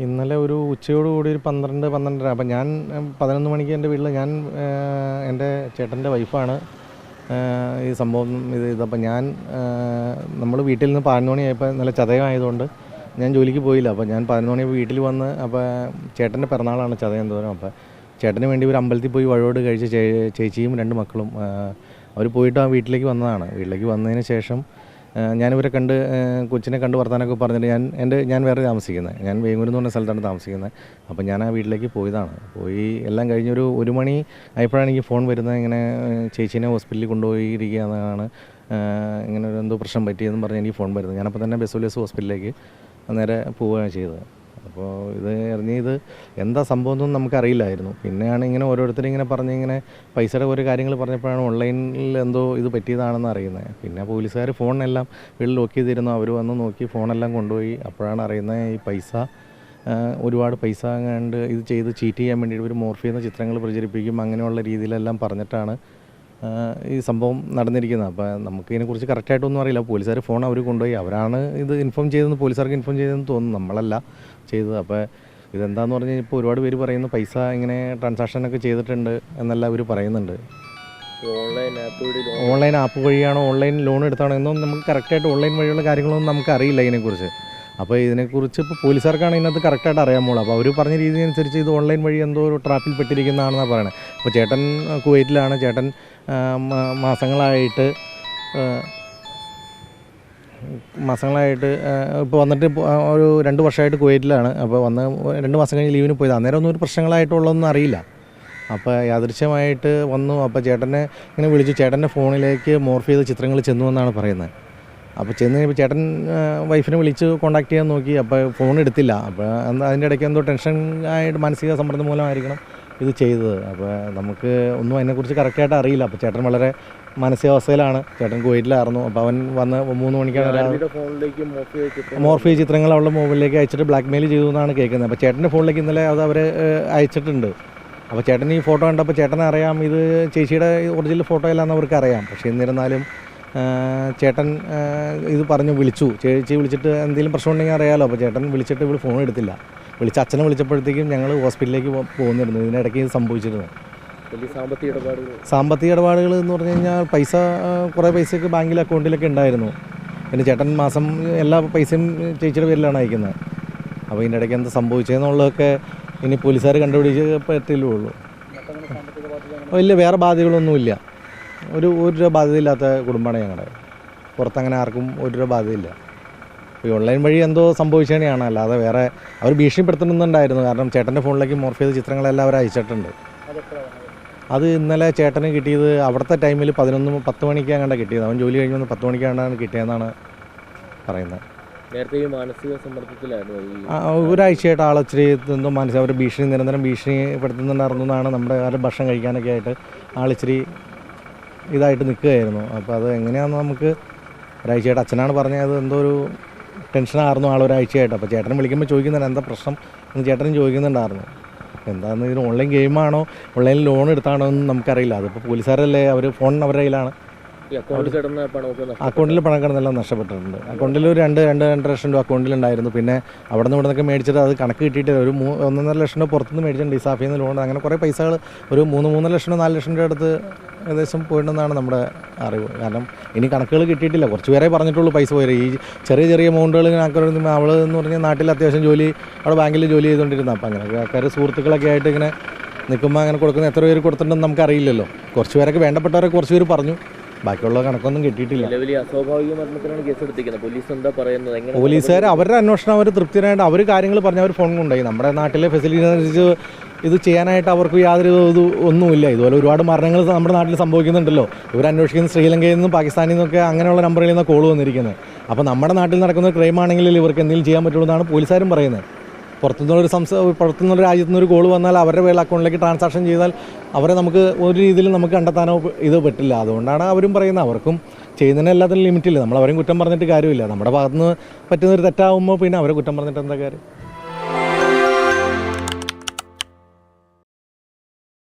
ഇന്നലെ ഒരു ഉച്ചയോടുകൂടി ഒരു 12-12:30. അപ്പം ഞാൻ 11 മണിക്ക് എൻ്റെ വീട്ടിൽ എൻ്റെ ചേട്ടൻ്റെ വൈഫാണ് ഈ സംഭവം ഇതപ്പം നമ്മൾ വീട്ടിൽ നിന്ന് 11 മണിയായപ്പോൾ നല്ല ചതയമായതുകൊണ്ട് ഞാൻ ജോലിക്ക് പോയില്ല. അപ്പോൾ ഞാൻ 11 മണിയായപ്പോൾ വീട്ടിൽ വന്ന് അപ്പോൾ ചേട്ടൻ്റെ പിറന്നാളാണ് ചതയം തോറും. അപ്പോൾ ചേട്ടന് വേണ്ടി ഒരു അമ്പലത്തിൽ പോയി വഴിപാട് കഴിച്ച ചേച്ചിയും 2 മക്കളും അവർ പോയിട്ട് ആ വീട്ടിലേക്ക് വന്നതാണ്. വീട്ടിലേക്ക് വന്നതിന് ശേഷം ഞാനിവരെ കൊച്ചിനെ കണ്ട് വർത്താനൊക്കെ പറഞ്ഞിട്ട് ഞാൻ വേറെ താമസിക്കുന്നത്, ഞാൻ വേങ്ങൂർ എന്ന് പറഞ്ഞ സ്ഥലത്താണ് താമസിക്കുന്നത്. അപ്പോൾ ഞാൻ ആ വീട്ടിലേക്ക് പോയി എല്ലാം കഴിഞ്ഞൊരു 1 മണി ആയപ്പോഴാണ് എനിക്ക് ഫോൺ വരുന്നത്. ഇങ്ങനെ ചേച്ചീനെ ഹോസ്പിറ്റലിൽ കൊണ്ടുപോയിരിക്കുകയാണ്, ഇങ്ങനെ ഒരു എന്തോ പ്രശ്നം പറ്റിയെന്ന് പറഞ്ഞ് എനിക്ക് ഫോൺ വരുന്നത്. ഞാനപ്പോൾ തന്നെ ബെസോലിയസ് ഹോസ്പിറ്റലിലേക്ക് നേരെ പോവുകയാണ് ചെയ്തത്. അപ്പോൾ ഇത് എന്താ സംഭവം എന്നൊന്നും നമുക്കറിയില്ലായിരുന്നു. പിന്നെയാണ് ഇങ്ങനെ ഓരോരുത്തരിങ്ങനെ ഇങ്ങനെ പൈസയുടെ ഓരോ കാര്യങ്ങൾ പറഞ്ഞപ്പോഴാണ് ഓൺലൈനിൽ എന്തോ ഇത് പറ്റിയതാണെന്ന് അറിയുന്നത്. പിന്നെ പോലീസുകാർ ഫോണെല്ലാം വീട്ടിൽ ലോക്ക് ചെയ്തിരുന്നു. അവർ വന്ന് നോക്കി ഫോണെല്ലാം കൊണ്ടുപോയി. അപ്പോഴാണ് അറിയുന്നത് ഈ ഒരുപാട് പൈസ ഇത് ചെയ്ത് ചീറ്റ് ചെയ്യാൻ വേണ്ടിയിട്ട് ഒരു മോർഫിയെന്ന ചിത്രങ്ങൾ പ്രചരിപ്പിക്കും അങ്ങനെയുള്ള രീതിയിലെല്ലാം പറഞ്ഞിട്ടാണ് ഈ സംഭവം നടന്നിരിക്കുന്നത്. അപ്പോൾ നമുക്കിതിനെക്കുറിച്ച് കറക്റ്റായിട്ടൊന്നും അറിയില്ല. പോലീസുകാർ ഫോൺ അവർ കൊണ്ടുപോയി, അവരാണ് ഇത് ഇൻഫോം ചെയ്തതെന്ന് പോലീസുകാർക്ക് ഇൻഫോം ചെയ്തതെന്ന് തോന്നുന്നു, നമ്മളല്ല ചെയ്തത്. അപ്പോൾ ഇതെന്താണെന്ന് പറഞ്ഞു കഴിഞ്ഞാൽ ഇപ്പോൾ ഒരുപാട് പേര് പറയുന്നു പൈസ ഇങ്ങനെ ട്രാൻസാക്ഷനൊക്കെ ചെയ്തിട്ടുണ്ട് എന്നെല്ലാം അവർ പറയുന്നുണ്ട്. ഓൺലൈൻ ആപ്പ് വഴിയാണോ ഓൺലൈൻ ലോൺ എടുത്താണോ എന്നൊന്നും നമുക്ക് കറക്റ്റായിട്ട് ഓൺലൈൻ വഴിയുള്ള കാര്യങ്ങളൊന്നും നമുക്കറിയില്ല ഇതിനെക്കുറിച്ച്. അപ്പോൾ ഇതിനെക്കുറിച്ച് ഇപ്പോൾ പോലീസുകാർക്കാണ് ഇതിനകത്ത് കറക്റ്റായിട്ട് അറിയാമോളൂ. അപ്പോൾ അവർ പറഞ്ഞ രീതി അനുസരിച്ച് ഇത് ഓൺലൈൻ വഴി എന്തോ ഒരു ട്രാപ്പിൽ പെട്ടിരിക്കുന്നതാണെന്നാണ് പറയുന്നത്. അപ്പോൾ ചേട്ടൻ കുവൈറ്റിലാണ്. ചേട്ടൻ മാസങ്ങളായിട്ട് ഇപ്പോൾ വന്നിട്ട് ഒരു 2 വർഷമായിട്ട് കുവൈറ്റിലാണ്. അപ്പോൾ 2 മാസം കഴിഞ്ഞ് ലീവിന് പോയത്. അന്നേരം ഒന്നും ഒരു പ്രശ്നങ്ങളായിട്ടുള്ളതൊന്നും അറിയില്ല. അപ്പോൾ യാദൃശ്യമായിട്ട് വന്നു. അപ്പോൾ ചേട്ടനെ ഇങ്ങനെ വിളിച്ചു. ചേട്ടൻ്റെ ഫോണിലേക്ക് മോർഫ് ചെയ്ത ചിത്രങ്ങൾ ചെന്നു എന്നാണ് പറയുന്നത്. അപ്പോൾ ചെന്ന് കഴിഞ്ഞപ്പോൾ ചേട്ടൻ വൈഫിനെ വിളിച്ച് കോൺടാക്ട് ചെയ്യാൻ നോക്കി. അപ്പോൾ ഫോൺ എടുത്തില്ല. അപ്പോൾ അതിൻ്റെ ഇടയ്ക്ക് എന്തോ ടെൻഷൻ ആയിട്ട് മാനസിക സമ്മർദ്ദം മൂലമായിരിക്കണം ഇത് ചെയ്തത്. അപ്പോൾ നമുക്ക് ഒന്നും അതിനെക്കുറിച്ച് കറക്റ്റായിട്ട് അറിയില്ല. അപ്പോൾ ചേട്ടൻ വളരെ മാനസികാവസ്ഥയിലാണ്. ചേട്ടൻ കുവൈറ്റിലായിരുന്നു. അപ്പോൾ അവൻ വന്ന് 3 മണിക്കാണ് മോർഫ് ചിത്രങ്ങൾ അവളുടെ മൊബൈലിലേക്ക് അയച്ചിട്ട് ബ്ലാക്ക് മെയിൽ ചെയ്തു എന്നാണ് കേൾക്കുന്നത്. അപ്പോൾ ചേട്ടൻ്റെ ഫോണിലേക്ക് ഇന്നലെ അത് അവർ അയച്ചിട്ടുണ്ട്. അപ്പോൾ ചേട്ടൻ ഈ ഫോട്ടോ കണ്ടപ്പോൾ ചേട്ടനെ അറിയാം ഇത് ചേച്ചിയുടെ ഒറിജിനൽ ഫോട്ടോ അല്ലാന്ന് അവർക്ക് അറിയാം. പക്ഷേ എന്നിരുന്നാലും ചേട്ടൻ ഇത് വിളിച്ചു. ചേച്ചി വിളിച്ചിട്ട് എന്തെങ്കിലും പ്രശ്നം ഉണ്ടെങ്കിൽ അറിയാമല്ലോ. അപ്പോൾ ചേട്ടൻ വിളിച്ചിട്ട് ഇവിടെ ഫോൺ എടുത്തില്ല. അച്ഛനെ വിളിച്ചപ്പോഴത്തേക്കും ഞങ്ങൾ ഹോസ്പിറ്റലിലേക്ക് പോകുന്നിരുന്നു. ഇതിനിടയ്ക്ക് ഇത് സംഭവിച്ചിരുന്നു. സാമ്പത്തിക ഇടപാടുകൾ എന്ന് പറഞ്ഞു കഴിഞ്ഞാൽ കുറേ പൈസയൊക്കെ ബാങ്കിൽ അക്കൗണ്ടിലൊക്കെ ഉണ്ടായിരുന്നു. പിന്നെ ചേട്ടൻ മാസം എല്ലാ പൈസയും ചേച്ചിയുടെ പേരിലാണ് അയക്കുന്നത്. അപ്പോൾ ഇതിൻ്റെ ഇടയ്ക്ക് എന്താ സംഭവിച്ചതെന്നുള്ളതൊക്കെ ഇനി പോലീസുകാർ കണ്ടുപിടിച്ച് പറ്റില്ലേ ഉള്ളൂ. ഇല്ല, വേറെ ബാധ്യതകളൊന്നുമില്ല. ഒരു രൂപ ബാധ്യതയില്ലാത്ത കുടുംബമാണ് ഞങ്ങളുടെ. പുറത്തങ്ങനെ ആർക്കും 1 രൂപ ബാധ്യതയില്ല. ഈ ഓൺലൈൻ വഴി എന്തോ സംഭവിച്ചതാണ്, അല്ലാതെ വേറെ അവർ ഭീഷണിപ്പെടുത്തുന്നുണ്ടായിരുന്നു. കാരണം ചേട്ടൻ്റെ ഫോണിലേക്ക് മോർഫ് ചെയ്ത ചിത്രങ്ങളെല്ലാം അവർ അയച്ചിട്ടുണ്ട്. അത് ഇന്നലെ ചേട്ടന് കിട്ടിയത് അവിടുത്തെ ടൈമിൽ 10 മണിക്കാണ് കിട്ടിയത്. അവൻ ജോലി കഴിഞ്ഞ് 10 മണിക്കാണ് കിട്ടിയതെന്നാണ് പറയുന്നത്. നേരത്തെ മാനസിക സമ്മർദ്ദത്തിലായിരുന്നു. ഒരാഴ്ചയായിട്ട് ആളിച്ചിരി എന്തോ അവർ നിരന്തരം ഭീഷണിപ്പെടുത്തുന്നുണ്ടായിരുന്നു എന്നാണ്. നമ്മുടെ ഭക്ഷണം കഴിക്കാനൊക്കെ ആയിട്ട് ആളിച്ചിരി ഇതായിട്ട് നിൽക്കുകയായിരുന്നു. അപ്പോൾ അത് എങ്ങനെയാണെന്ന് നമുക്ക് ഒരാഴ്ചയായിട്ട് അച്ഛനാണ് പറഞ്ഞത്. അത് എന്തോ ഒരു ടെൻഷനായിരുന്നു ഒരാഴ്ചയായിട്ട്. അപ്പോൾ ചേട്ടനെ വിളിക്കുമ്പോൾ ചോദിക്കുന്നുണ്ട് എന്താ പ്രശ്നം എന്ന് ചേട്ടനും ചോദിക്കുന്നുണ്ടായിരുന്നു. എന്താണെന്ന് ഇതിന് ഓൺലൈൻ ഗെയിമാണോ ഓൺലൈനിൽ ലോൺ എടുത്താണോ എന്ന് നമുക്കറിയില്ല. അതിപ്പോൾ പോലീസുകാരല്ലേ, ഫോൺ അവരുടെ കയ്യിലാണ്. അക്കൗണ്ടിൽ പണം കിടന്നെല്ലാം നഷ്ടപ്പെട്ടിട്ടുണ്ട്. അക്കൗണ്ടിൽ ഒരു 2-2.5 ലക്ഷം രൂപ അക്കൗണ്ടിലുണ്ടായിരുന്നു. പിന്നെ അവിടെ നിന്നൊക്കെ മേടിച്ചിട്ട് അത് കണക്ക് കിട്ടിയിട്ട് ഒരു 1.5 ലക്ഷം രൂപ പുറത്തുനിന്ന് മേടിച്ചിട്ടുണ്ട്. ഇസാഫിൽ നിന്ന് ലോൺ അങ്ങനെ കുറേ പൈസകൾ ഒരു 3 ലക്ഷം 4 ലക്ഷം രൂപ അടുത്ത് ഏകദേശം പോയിട്ടുണ്ടെന്നാണ് നമ്മുടെ അറിവ്. കാരണം ഇനി കണക്കുകൾ കിട്ടിയിട്ടില്ല. കുറച്ച് പേരെ പറഞ്ഞിട്ടുള്ളൂ പൈസ പോയത്. ഈ ചെറിയ എമൗണ്ടുകൾ കണക്ക് അവൾ എന്ന് പറഞ്ഞാൽ നാട്ടിൽ അത്യാവശ്യം അവിടെ ബാങ്കിൽ ജോലി ചെയ്തുകൊണ്ടിരുന്നത്. അപ്പം അങ്ങനെ ആൾക്കാർ സുഹൃത്തുക്കളൊക്കെ ആയിട്ട് ഇങ്ങനെ നിൽക്കുമ്പോൾ അങ്ങനെ കൊടുക്കുന്ന എത്ര പേര് കൊടുത്തിട്ടുണ്ടെന്ന് നമുക്കറിയില്ലല്ലോ. കുറച്ച് പേരൊക്കെ വേണ്ടപ്പെട്ടവരൊക്കെ കുറച്ച് പേര് പറഞ്ഞു. ബാക്കിയുള്ള കണക്കൊന്നും കിട്ടിയിട്ടില്ല. പോലീസുകാർ അവരുടെ അന്വേഷണം അവർ തൃപ്തിയായിട്ട് അവർ കാര്യങ്ങൾ പറഞ്ഞ് അവർ ഫോൺ കൊണ്ടുപോയി. നമ്മുടെ നാട്ടിലെ ഫെസിലിറ്റി അനുസരിച്ച് ഇത് ചെയ്യാനായിട്ട് അവർക്ക് യാതൊരു ഒന്നുമില്ല. ഇതുപോലെ ഒരുപാട് മരണങ്ങൾ നമ്മുടെ നാട്ടിൽ സംഭവിക്കുന്നുണ്ടല്ലോ. ഇവർ അന്വേഷിക്കുന്ന ശ്രീലങ്കയിൽ നിന്നും പാകിസ്ഥാനിൽ നിന്നൊക്കെ അങ്ങനെയുള്ള നമ്പറുകളിൽ നിന്ന് കോൾ വന്നിരിക്കുന്നത്. അപ്പോൾ നമ്മുടെ നാട്ടിൽ നടക്കുന്ന ക്രൈം ആണെങ്കിൽ ഇവർക്ക് എന്തെങ്കിലും ചെയ്യാൻ പറ്റുള്ളൂ എന്നാണ് പോലീസുകാരും പറയുന്നത്. പുറത്തുനിന്നൊരു രാജ്യത്തു നിന്നൊരു കോൾ വന്നാൽ അവരുടെ പേരിൽ അക്കൗണ്ടിലേക്ക് ട്രാൻസാക്ഷൻ ചെയ്താൽ അവരെ നമുക്ക് ഒരു രീതിയിലും നമുക്ക് കണ്ടെത്താനോ ഇത് പറ്റില്ല. അതുകൊണ്ടാണ് അവരും പറയുന്നത്. അവർക്കും ചെയ്യുന്നതിന് എല്ലാത്തിനും ലിമിറ്റില്ല. നമ്മളവരെയും കുറ്റം പറഞ്ഞിട്ട് കാര്യമില്ല. നമ്മുടെ ഭാഗത്തുനിന്ന് പറ്റുന്നൊരു തെറ്റാവുമ്പോൾ പിന്നെ അവരെ കുറ്റം പറഞ്ഞിട്ട് എന്താ കാര്യം.